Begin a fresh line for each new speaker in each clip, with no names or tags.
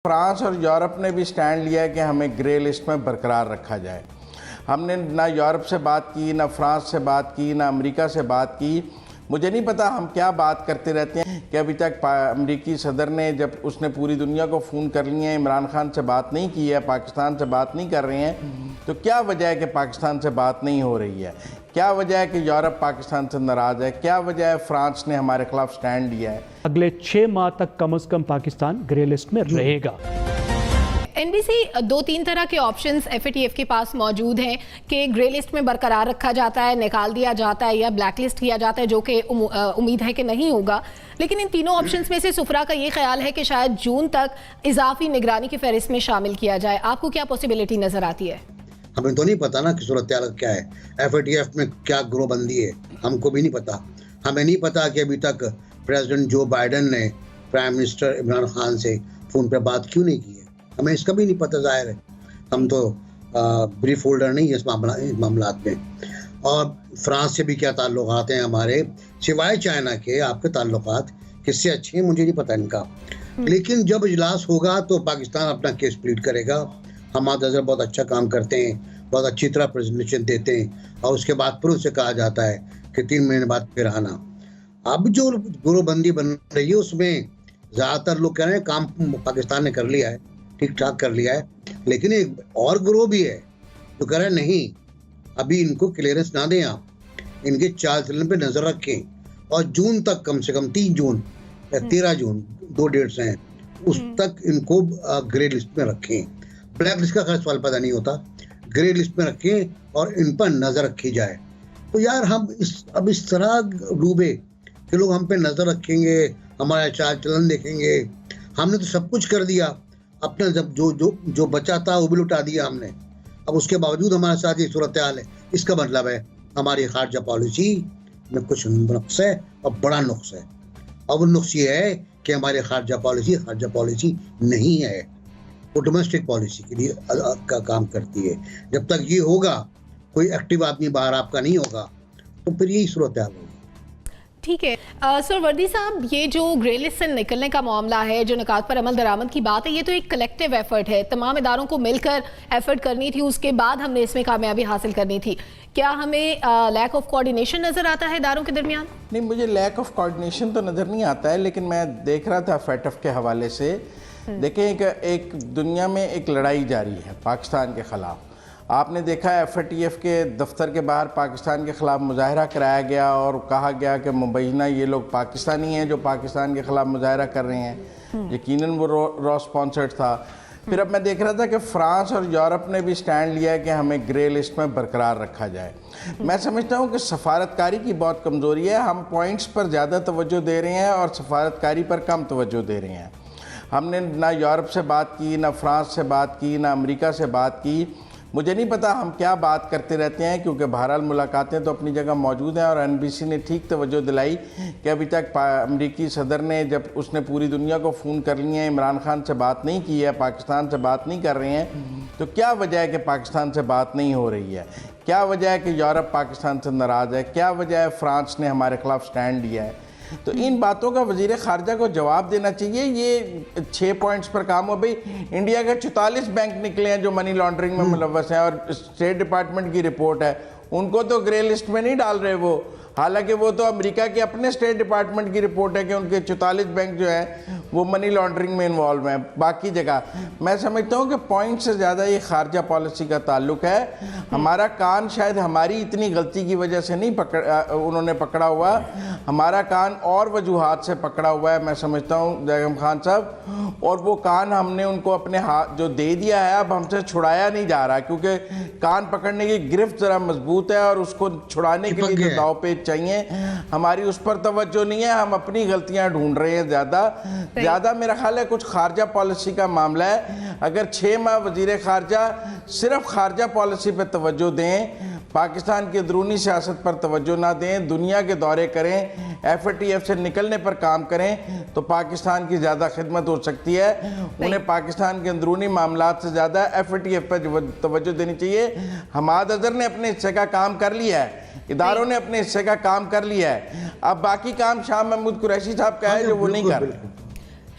France اور Europe نے بھی سٹینڈ لیا ہے کہ ہمیں گرے لسٹ میں برقرار رکھا جائے۔ ہم نے نہ یورپ سے بات کی، نہ فرانس سے بات کی، نہ امریکہ سے بات کی۔ مجھے نہیں پتا ہم کیا بات کرتے رہتے ہیں کہ ابھی تک امریکی صدر نے جب اس نے پوری دنیا کو فون کر لیا ہے، عمران خان سے بات نہیں کی ہے، پاکستان سے بات نہیں کر رہے ہیں، تو کیا وجہ ہے کہ پاکستان سے بات نہیں ہو رہی ہے؟ کیا وجہ ہے کہ یورپ پاکستان سے ناراض ہے؟ کیا وجہ ہے فرانس نے ہمارے خلاف سٹینڈ لیا ہے؟
اگلے 6 ماہ تک کم از کم پاکستان گرے لسٹ میں رہے گا۔
این بی سی 2-3 طرح کے options F A T F کے پاس موجود ہیں کہ گرے لسٹ میں برقرار رکھا جاتا ہے، نکال دیا جاتا ہے یا بلیک لسٹ کیا جاتا ہے، جو کہ امید ہے کہ نہیں ہوگا۔ لیکن ان تینوں آپشنز میں سے سفرا کا یہ خیال ہے کہ شاید جون تک اضافی نگرانی کی فہرست میں شامل کیا جائے۔ آپ کو کیا پاسبلٹی نظر آتی ہے؟
ہمیں تو نہیں پتا نا کہ صورتحال کیا ہے، ایف اے ٹی ایف میں کیا گروہ بندی ہے، ہم کو بھی نہیں پتا۔ ہمیں نہیں پتا کہ ابھی تک پریزیڈنٹ جو بائیڈن نے پرائم منسٹر عمران خان سے فون پہ بات کیوں نہیں کی ہے، ہمیں اس کا بھی نہیں پتہ۔ ظاہر ہے ہم تو بریف ہولڈر نہیں ہیں اس معاملات میں۔ اور فرانس سے بھی کیا تعلقات ہیں ہمارے، سوائے چائنا کے آپ کے تعلقات کس سے اچھے ہیں مجھے نہیں پتہ ان کا۔ لیکن جب اجلاس ہوگا تو پاکستان اپنا کیس پلیٹ کرے گا۔ حماد اظہر بہت اچھا کام کرتے ہیں، بہت اچھی طرح پریزنٹیشن دیتے ہیں، اور اس کے بعد پھر ان سے کہا جاتا ہے کہ 3 مہینے بعد پھر آنا۔ اب جو گروہ بندی بن رہی ہے اس میں زیادہ تر لوگ کہہ رہے ہیں کام پاکستان نے کر لیا ہے، ٹھیک ٹھاک کر لیا ہے، لیکن ایک اور گروہ بھی ہے جو کہہ رہے ہیں نہیں، ابھی ان کو کلیئرنس نہ دیں، آپ ان کے چال چلن پہ نظر رکھیں، اور جون تک کم سے کم 3 جون یا 13 جون 2 ڈیٹس ہیں، اس تک ان کو گرے لسٹ میں رکھیں۔ بلیک لسٹ کا خیر سوال پیدا نہیں ہوتا، گرے لسٹ میں رکھیں اور ان پر نظر رکھی جائے۔ تو یار ہم اب اس طرح ڈوبے کہ لوگ ہم پہ نظر رکھیں گے، ہمارا چال چلن دیکھیں گے۔ ہم نے تو سب کچھ کر دیا، اپنا جب جو بچا تھا وہ بھی لٹا دیا ہم نے، اب اس کے باوجود ہمارے ساتھ یہ صورتحال ہے۔ اس کا مطلب ہے ہماری خارجہ پالیسی میں کچھ نقص ہے اور بڑا نقص ہے، اور وہ نقص یہ ہے کہ ہماری خارجہ پالیسی نہیں ہے، وہ ڈومیسٹک پالیسی کے لیے کا کام کرتی ہے۔ جب تک یہ ہوگا، کوئی ایکٹیو آدمی باہر آپ کا نہیں ہوگا، تو پھر یہی صورتحال ہوگی۔
ٹھیک ہے سر وردی صاحب، یہ جو گرے لسٹ سے نکلنے کا معاملہ ہے، جو نکات پر عمل درآمد کی بات ہے، یہ تو ایک کلیکٹیو ایفرٹ ہے، تمام اداروں کو مل کر ایفرٹ کرنی تھی، اس کے بعد ہم نے اس میں کامیابی حاصل کرنی تھی۔ کیا ہمیں لیک آف کوآرڈینیشن نظر آتا ہے اداروں کے درمیان؟
نہیں، مجھے لیک آف کوآرڈینیشن تو نظر نہیں آتا ہے، لیکن میں دیکھ رہا تھا فیٹف کے حوالے سے، دیکھیں کہ ایک دنیا میں ایک لڑائی جاری ہے پاکستان کے خلاف۔ آپ نے دیکھا ایف اے ٹی ایف کے دفتر کے باہر پاکستان کے خلاف مظاہرہ کرایا گیا اور کہا گیا کہ مبینہ یہ لوگ پاکستانی ہیں جو پاکستان کے خلاف مظاہرہ کر رہے ہیں، یقیناً وہ را اسپانسرڈ تھا۔ پھر اب میں دیکھ رہا تھا کہ فرانس اور یورپ نے بھی سٹینڈ لیا ہے کہ ہمیں گرے لسٹ میں برقرار رکھا جائے۔ میں سمجھتا ہوں کہ سفارتکاری کی بہت کمزوری ہے، ہم پوائنٹس پر زیادہ توجہ دے رہے ہیں اور سفارتکاری پر کم توجہ دے رہے ہیں۔ ہم نے نہ یورپ سے بات کی، نہ فرانس سے بات کی، نہ امریکہ سے بات کی۔ مجھے نہیں پتا ہم کیا بات کرتے رہتے ہیں، کیونکہ بہرحال ملاقاتیں تو اپنی جگہ موجود ہیں، اور این بی سی نے ٹھیک توجہ دلائی کہ ابھی تک امریکی صدر نے جب اس نے پوری دنیا کو فون کر لیا ہے، عمران خان سے بات نہیں کی ہے، پاکستان سے بات نہیں کر رہے ہیں، تو کیا وجہ ہے کہ پاکستان سے بات نہیں ہو رہی ہے؟ کیا وجہ ہے کہ یورپ پاکستان سے ناراض ہے؟ کیا وجہ ہے فرانس نے ہمارے خلاف سٹینڈ لیا ہے؟ تو ان باتوں کا وزیر خارجہ کو جواب دینا چاہیے۔ یہ 6 پوائنٹس پر کام ہو، بھئی انڈیا کے 44 بینک نکلے ہیں جو منی لانڈرنگ میں ملوث ہیں، اور اسٹیٹ ڈپارٹمنٹ کی رپورٹ ہے، ان کو تو گرے لسٹ میں نہیں ڈال رہے وہ، حالانکہ وہ تو امریکہ کے اپنے اسٹیٹ ڈپارٹمنٹ کی رپورٹ ہے کہ ان کے 44 بینک جو ہیں وہ منی لانڈرنگ میں انوالو ہیں۔ باقی جگہ میں سمجھتا ہوں کہ پوائنٹ سے زیادہ یہ خارجہ پالیسی کا تعلق ہے۔ ہمارا کان شاید ہماری اتنی غلطی کی وجہ سے نہیں انہوں نے پکڑا ہوا، ہمارا کان اور وجوہات سے پکڑا ہوا ہے، میں سمجھتا ہوں جیغم خان صاحب، اور وہ کان ہم نے ان کو اپنے ہاتھ جو دے دیا ہے اب ہم سے چھڑایا نہیں جا رہا، کیونکہ کان پکڑنے کی گرفت ذرا مضبوط ہے اور اس کو چھڑانے کے لیے داؤ پیچ چاہیے، ہماری اس پر توجہ نہیں ہے، ہم اپنی غلطیاں ڈھونڈ رہے ہیں زیادہ میرا خیال ہے کچھ خارجہ پالیسی کا معاملہ ہے۔ اگر 6 ماہ وزیر خارجہ صرف خارجہ پالیسی پہ توجہ دیں، پاکستان کی اندرونی سیاست پر توجہ نہ دیں، دنیا کے دورے کریں، ایف اے ٹی ایف سے نکلنے پر کام کریں، تو پاکستان کی زیادہ خدمت ہو سکتی ہے۔ انہیں پاکستان کے اندرونی معاملات سے زیادہ ایف اے ٹی ایف پر توجہ دینی چاہیے۔ حماد اظہر نے اپنے حصے کا کام کر لیا ہے، اداروں نے اپنے حصے کا کام کر لیا ہے، اب باقی کام شاہ محمود قریشی صاحب کا ہے جو وہ نہیں کر رہے۔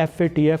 FATF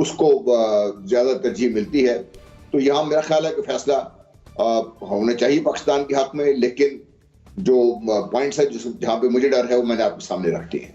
اس کو زیادہ ترجیح ملتی ہے. تو یہاں میرا خیال ہے کہ فیصلہ ہونا چاہیے پاکستان کے حق میں، لیکن جو پوائنٹس ہے جہاں پہ مجھے ڈر ہے وہ میں نے آپ کے سامنے رکھ دیے ہیں.